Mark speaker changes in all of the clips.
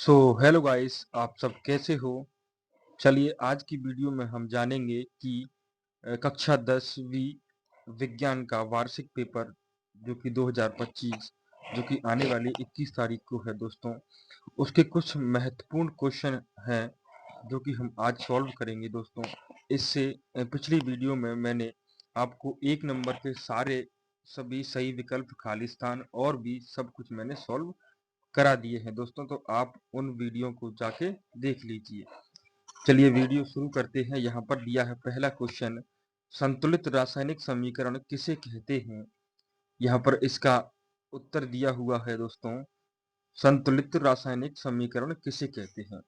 Speaker 1: So hello guys, आप सब कैसे हो? चलिए आज की वीडियो में हम जानेंगे कि कक्षा 10वीं विज्ञान का वार्षिक पेपर जो कि 2025 जो कि आने वाली 21 तारीख को है दोस्तों, उसके कुछ महत्वपूर्ण क्वेश्चन हैं जो कि हम आज सॉल्व करेंगे दोस्तों। इससे पिछली वीडियो में मैंने आपको एक नंबर के सारे सभी सही विकल्प, खालिस्तान और भी सब कुछ मैंने सॉल्व करा दिए हैं दोस्तों, तो आप उन वीडियो को जाके देख लीजिए। चलिए वीडियो शुरू करते हैं। यहाँ पर दिया है पहला क्वेश्चन, संतुलित रासायनिक समीकरण किसे कहते हैं? यहाँ पर इसका उत्तर दिया हुआ है दोस्तों, संतुलित रासायनिक समीकरण किसे कहते हैं?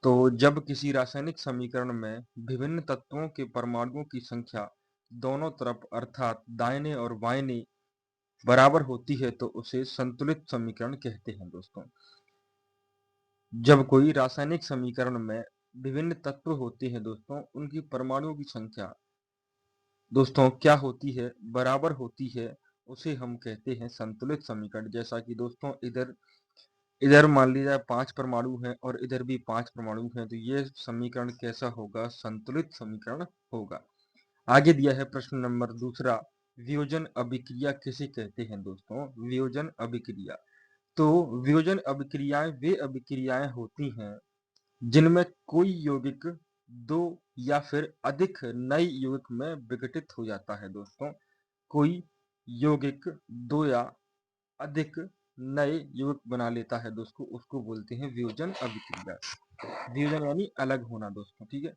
Speaker 1: तो जब किसी रासायनिक समीकरण में विभिन्न तत्वों के परमाणुओं की संख्या दोनों तरफ अर्थात दाहिने और बाएं बराबर होती है तो उसे संतुलित समीकरण कहते हैं दोस्तों। जब कोई रासायनिक समीकरण में विभिन्न तत्व होते हैं दोस्तों, उनकी परमाणुओं की संख्या दोस्तों क्या होती है? बराबर होती है, उसे हम कहते हैं संतुलित समीकरण। जैसा कि दोस्तों इधर इधर मान लीजिए 5 परमाणु हैं और इधर भी 5 परमाणु हैं, तो ये समीकरण कैसा होगा? संतुलित समीकरण होगा। आगे दिया है प्रश्न नंबर दूसरा, वियोजन अभिक्रिया किसे कहते हैं दोस्तों? वियोजन अभिक्रिया, तो वियोजन अभिक्रियाएं वे अभिक्रियाएं होती हैं जिनमें कोई यौगिक दो या फिर अधिक नए यौगिक में विघटित हो जाता है दोस्तों। कोई यौगिक दो या अधिक नए यौगिक बना लेता है दोस्तों, उसको बोलते हैं वियोजन अभिक्रिया। वियोजन यानी अलग होना दोस्तों, ठीक है।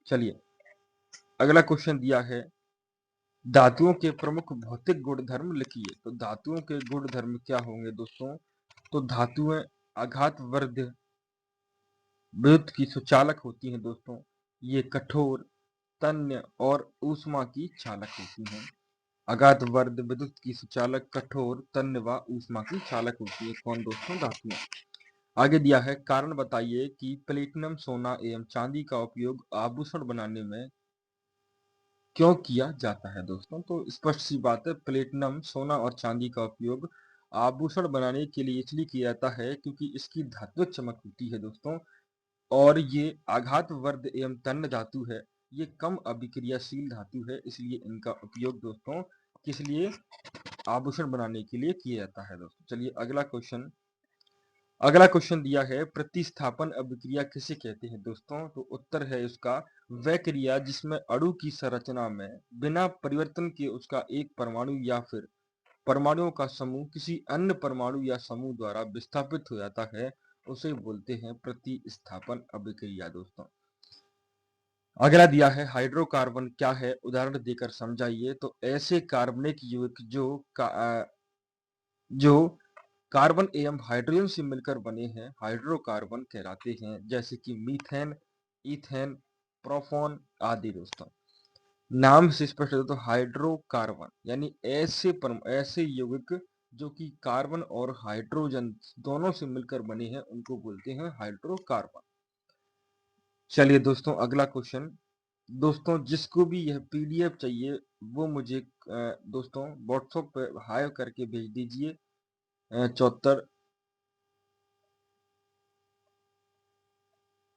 Speaker 1: चलिए अगला क्वेश्चन दिया है, धातुओं के प्रमुख भौतिक गुणधर्म लिखिए। तो धातुओं के गुणधर्म क्या होंगे दोस्तों? तो धातुएं आघातवर्ध विद्युत की सुचालक होती हैं दोस्तों। ये कठोर, तन्य और ऊष्मा की चालक होती हैं। आघातवर्ध, विद्युत की सुचालक, कठोर, तन्य व ऊष्मा की चालक होती है। कौन दोस्तों? धातुएं। आगे दिया है, कारण बताइए कि प्लेटिनम, सोना एवं चांदी का उपयोग आभूषण बनाने में क्यों किया जाता है दोस्तों? तो स्पष्ट सी बात है, प्लेटिनम, सोना और चांदी का उपयोग आभूषण बनाने के लिए इसलिए किया जाता है क्योंकि इसकी धात्विक चमक होती है दोस्तों, और ये आघातवर्ध एवं तन्य धातु है। ये कम अभिक्रियाशील धातु है, इसलिए इनका उपयोग दोस्तों किस लिए? आभूषण बनाने के लिए किया जाता है दोस्तों। चलिए अगला क्वेश्चन दिया है, प्रतिस्थापन अभिक्रिया किसे कहते हैं दोस्तों? तो उत्तर है इसका, वह क्रिया जिसमें अणु की संरचना में बिना परिवर्तन के उसका एक परमाणु या फिर परमाणुओं का समूह किसी अन्य परमाणु या समूह द्वारा विस्थापित हो जाता है, उसे बोलते हैं प्रतिस्थापन अभिक्रिया दोस्तों। अगला दिया है, हाइड्रोकार्बन क्या है? उदाहरण देकर समझाइए। तो ऐसे कार्बनिक यौगिक जो कार्बन एवं हाइड्रोजन से मिलकर बने हैं हाइड्रोकार्बन कहलाते हैं, जैसे कि मीथेन, इथेन, प्रोपॉन आदि दोस्तों। नाम से स्पष्ट है तो हाइड्रोकार्बन यानी ऐसे यौगिक जो कि कार्बन और हाइड्रोजन दोनों से मिलकर बने हैं, उनको बोलते हैं हाइड्रोकार्बन। चलिए दोस्तों अगला क्वेश्चन, दोस्तों जिसको भी यह पीडीएफ चाहिए वो मुझे दोस्तों व्हाट्सएप पे हाई करके भेज दीजिए। 74,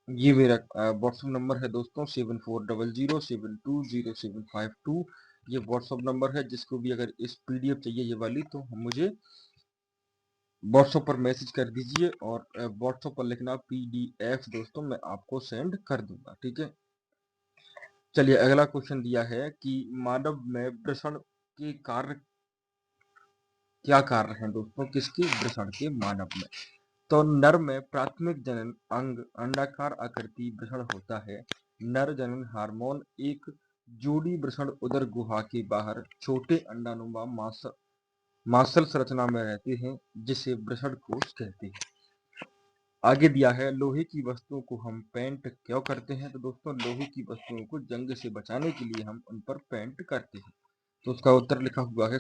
Speaker 1: ये मेरा व्हाट्सएप नंबर है दोस्तों, 7400720752। ये व्हाट्सएप नंबर है, जिसको भी अगर इस पीडीएफ चाहिए ये वाली, तो मुझे व्हाट्सएप पर मैसेज कर दीजिए और व्हाट्सएप पर लिखना पीडीएफ दोस्तों, मैं आपको सेंड कर दूंगा, ठीक है। चलिए अगला क्वेश्चन दिया है कि मानव में वृषण के कार्य क्या कार्य हैं दोस्तों? किसके? वृषण के, मानव में। तो नर में प्राथमिक जनन अंग अंडाकार आकृति वृषण होता है। नर जनन हार्मोन एक जोड़ी वृषण उदर गुहा के बाहर छोटे अंडानुमा मासल संरचना में रहते हैं, जिसे वृषण कोश कहते हैं। आगे दिया है, लोहे की वस्तुओं को हम पेंट क्यों करते हैं? तो दोस्तों लोहे की वस्तुओं को जंग से बचाने के लिए हम उन पर पेंट करते हैं। तो उसका उत्तर लिखा हुआ है,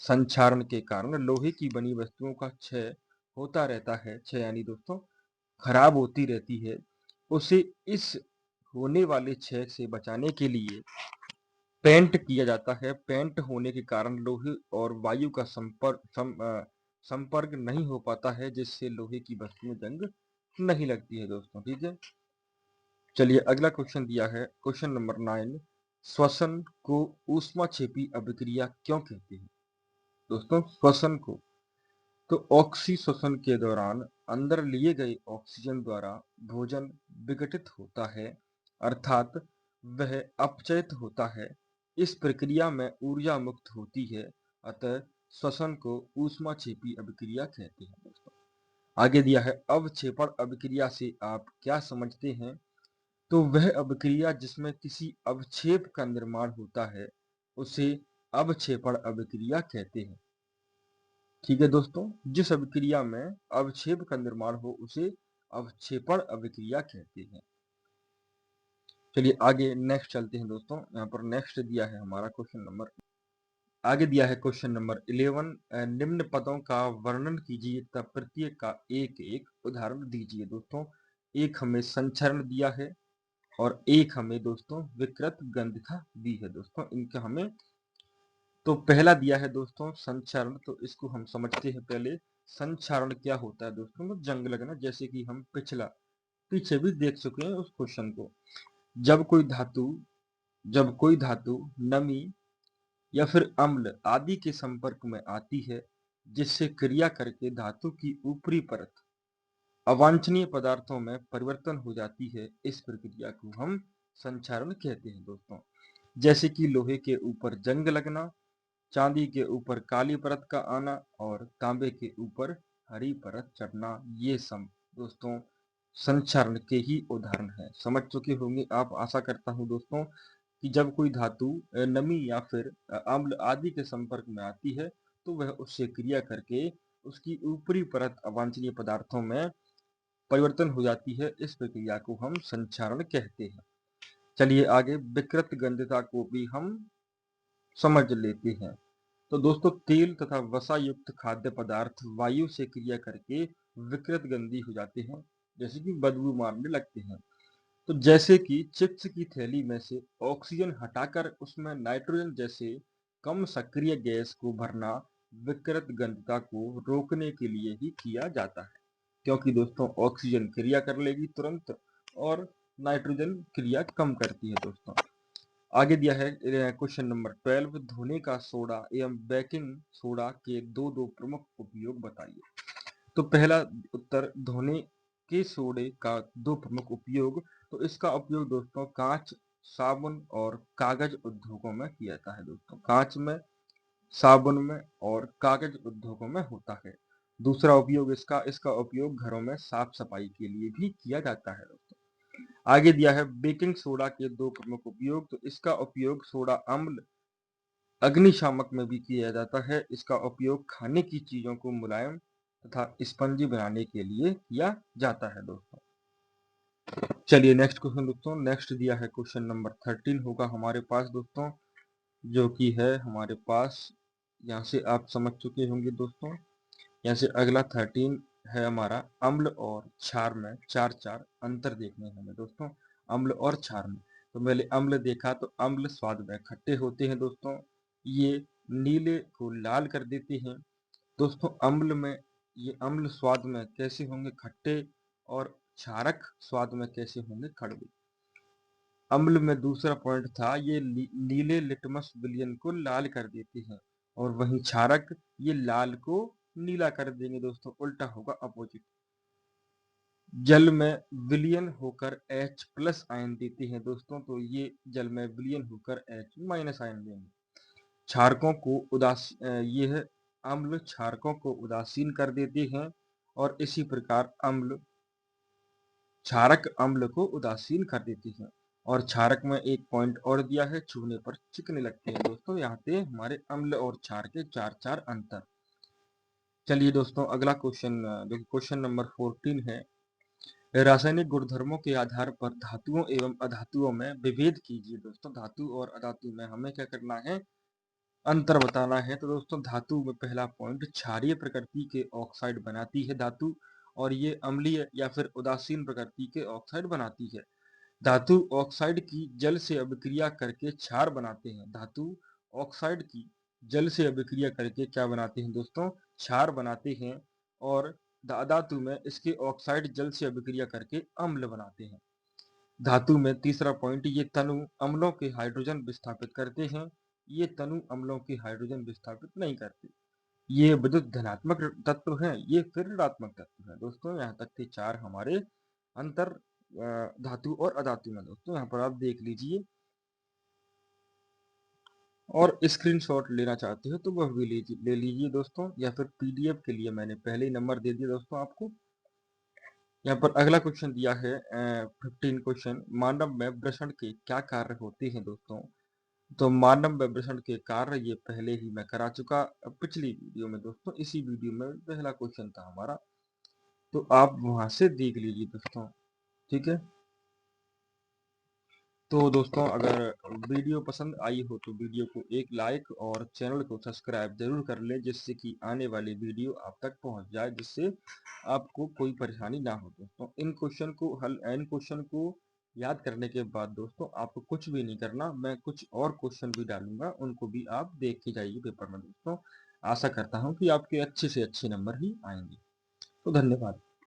Speaker 1: संक्षारण के कारण लोहे की बनी वस्तुओं का क्षय होता रहता है। क्षय यानी दोस्तों खराब होती रहती है, उसे इस होने वाले क्षय से बचाने के लिए पेंट किया जाता है। पेंट होने के कारण लोहे और वायु का संपर्क नहीं हो पाता है, जिससे लोहे की वस्तु में जंग नहीं लगती है दोस्तों। ठीक है, चलिए अगला क्वेश्चन दिया है क्वेश्चन नंबर 9। श्वसन को ऊष्माक्षेपी अभिक्रिया क्यों कहते हैं? दोस्तों श्वसन को तो ऑक्सीश्वसन के दौरान अंदर लिए गए ऑक्सीजन द्वारा भोजन विघटित होता है, अर्थात वह अपचयित होता है। इस प्रक्रिया में ऊर्जा मुक्त होती है, अतः श्वसन को ऊष्माक्षेपी अभिक्रिया कहते हैं दोस्तों। आगे दिया है अवक्षेपण अभिक्रिया से आप क्या समझते हैं? तो वह अभिक्रिया जिसमें किसी अवक्षेप का निर्माण होता है, उसे अवक्षेपण अभिक्रिया कहते हैं। ठीक है दोस्तों, जिस अभिक्रिया में अवक्षेप का निर्माण हो उसे अवक्षेपण अभिक्रिया कहते हैं। चलिए आगे नेक्स्ट चलते हैं दोस्तों। यहाँ पर नेक्स्ट दिया है हमारा क्वेश्चन नंबर, आगे दिया है क्वेश्चन नंबर 11। निम्न पदों का वर्णन कीजिए तथा प्रत्येक का एक एक उदाहरण दीजिए दोस्तों। एक हमें संचरण दिया है और एक हमें दोस्तों विकृत गंधिका दी है दोस्तों। इनका हमें तो पहला दिया है दोस्तों संचरण, तो इसको हम समझते हैं पहले। संचरण क्या होता है दोस्तों? तो जंग लगना, जैसे कि हम पीछे भी देख चुके हैं उस क्वेश्चन को। जब कोई धातु जब कोई धातु नमी या फिर अम्ल आदि के संपर्क में आती है, जिससे क्रिया करके धातु की ऊपरी परत अवांछनीय पदार्थों में परिवर्तन हो जाती है, इस प्रक्रिया को हम संचरण कहते हैं दोस्तों। जैसे कि लोहे के ऊपर जंग लगना, चांदी के ऊपर काली परत का आना और तांबे के ऊपर हरी परत चढ़ना, ये सब दोस्तों संचरण के ही उदाहरण है। समझ चुके होंगे आप, आशा करता हूं दोस्तों कि जब कोई धातु नमी या फिर अम्ल आदि के संपर्क में आती है, तो वह उससे क्रिया करके उसकी ऊपरी परत अवांछनीय पदार्थों में परिवर्तन हो जाती है। इस प्रक्रिया को हम संचरण कहते हैं। चलिए आगे विकृत गंधता को भी हम समझ लेते हैं। तो दोस्तों तेल तथा वसा युक्त खाद्य पदार्थ वायु से क्रिया करके विकृत गंधी हो जाते हैं, जैसे कि बदबू मारने लगते हैं। तो जैसे कि चिप्स की थैली में से ऑक्सीजन हटाकर उसमें नाइट्रोजन जैसे कम सक्रिय गैस को भरना विकृत गंधता को रोकने के लिए ही किया जाता है, क्योंकि दोस्तों ऑक्सीजन क्रिया कर लेगी तुरंत और नाइट्रोजन क्रिया कम करती है दोस्तों। आगे दिया है क्वेश्चन नंबर 12। धोने का सोडा एवं बेकिंग सोडा के दो दो प्रमुख उपयोग बताइए। तो पहला उत्तर, धोने के सोडे का दो प्रमुख उपयोग, तो इसका उपयोग दोस्तों कांच, साबुन और कागज उद्योगों में किया जाता है दोस्तों। कांच में, साबुन में और कागज उद्योगों में होता है। दूसरा उपयोग इसका इसका उपयोग घरों में साफ सफाई के लिए भी किया जाता है दोस्तों। आगे दिया है बेकिंग सोडा के दो प्रमुख उपयोग, तो इसका उपयोग सोडा अम्ल अग्निशामक में भी किया जाता है। इसका उपयोग खाने की चीजों को मुलायम तथा स्पंजी बनाने के लिए किया जाता है दोस्तों। चलिए नेक्स्ट क्वेश्चन दोस्तों, नेक्स्ट दिया है क्वेश्चन नंबर 13 होगा हमारे पास दोस्तों, जो कि है हमारे पास, यहाँ से आप समझ चुके होंगे दोस्तों। यहाँ से अगला 13 है हमारा, अम्ल और क्षार में चार चार अंतर देखने हैं हमें दोस्तों। अम्ल और क्षार में, तो पहले अम्ल देखा, तो अम्ल स्वाद में खट्टे होते हैं दोस्तों, ये नीले को लाल कर देते हैं दोस्तों। अम्ल में, ये अम्ल स्वाद में कैसे होंगे? खट्टे, और क्षारक स्वाद में कैसे होंगे? कड़वे। अम्ल में दूसरा पॉइंट था, ये नीले लिटमस विलयन को लाल कर देते हैं, और वहीं क्षारक ये लाल को नीला कर देंगे दोस्तों, उल्टा होगा, अपोजिट। जल में विलयन होकर H प्लस आयन देते हैं दोस्तों, तो ये जल में विलयन होकर H माइनस आयन देंगे। क्षारकों को यह अम्ल क्षारकों को उदासीन कर देते हैं, और इसी प्रकार अम्ल क्षारक अम्ल को उदासीन कर देते हैं। और क्षारक में एक पॉइंट और दिया है, छूने पर चिकने लगते हैं दोस्तों। यहाँ पे हमारे अम्ल और क्षार के चार चार अंतर। चलिए दोस्तों अगला क्वेश्चन, जो क्वेश्चन नंबर 14 है, रासायनिक गुणधर्मों के आधार पर धातुओं एवं अधातुओं में विभेद कीजिए दोस्तों। धातु और अधातु में हमें क्या करना है? अंतर बताना है। तो दोस्तों धातु में पहला पॉइंट, क्षारीय प्रकृति के ऑक्साइड बनाती है धातु, और ये अम्लीय या फिर उदासीन प्रकृति के ऑक्साइड बनाती है। धातु ऑक्साइड की जल से अभिक्रिया करके क्षार बनाते हैं। धातु ऑक्साइड की जल से अभिक्रिया करके क्या बनाते हैं दोस्तों? क्षार बनाते हैं और धातु में इसके ऑक्साइड जल से अभिक्रिया करके अम्ल बनाते हैं। धातु में तीसरा पॉइंट, ये तनु अम्लों के हाइड्रोजन विस्थापित करते हैं, ये तनु अम्लों के हाइड्रोजन विस्थापित नहीं करते। ये विद्युत धनात्मक तत्व हैं, ये फिर ऋणात्मक तत्व हैं। दोस्तों यहाँ तक थे 4 हमारे अंतर धातु और अधातु में। दोस्तों यहाँ पर आप देख लीजिए, और स्क्रीनशॉट लेना चाहते हो तो वह भी ले लीजिए दोस्तों, या फिर पीडीएफ के लिए मैंने पहले ही नंबर दे दिया दोस्तों आपको। यहाँ पर अगला क्वेश्चन दिया है 15 क्वेश्चन, मानव में वृषण के क्या कार्य होते हैं दोस्तों। तो मानव में वृषण के कार्य ये पहले ही मैं करा चुका पिछली वीडियो में दोस्तों। इसी वीडियो में पहला क्वेश्चन था हमारा, तो आप वहां से देख लीजिए दोस्तों, ठीक है। तो दोस्तों अगर वीडियो पसंद आई हो तो वीडियो को एक लाइक और चैनल को सब्सक्राइब जरूर कर लें, जिससे कि आने वाली वीडियो आप तक पहुंच जाए, जिससे आपको कोई परेशानी ना हो। दोस्तों इन क्वेश्चन को याद करने के बाद दोस्तों आपको कुछ भी नहीं करना, मैं कुछ और क्वेश्चन भी डालूंगा, उनको भी आप देख के जाइए पेपर में। दोस्तों आशा करता हूँ कि आपके अच्छे से अच्छे नंबर ही आएंगे। तो धन्यवाद।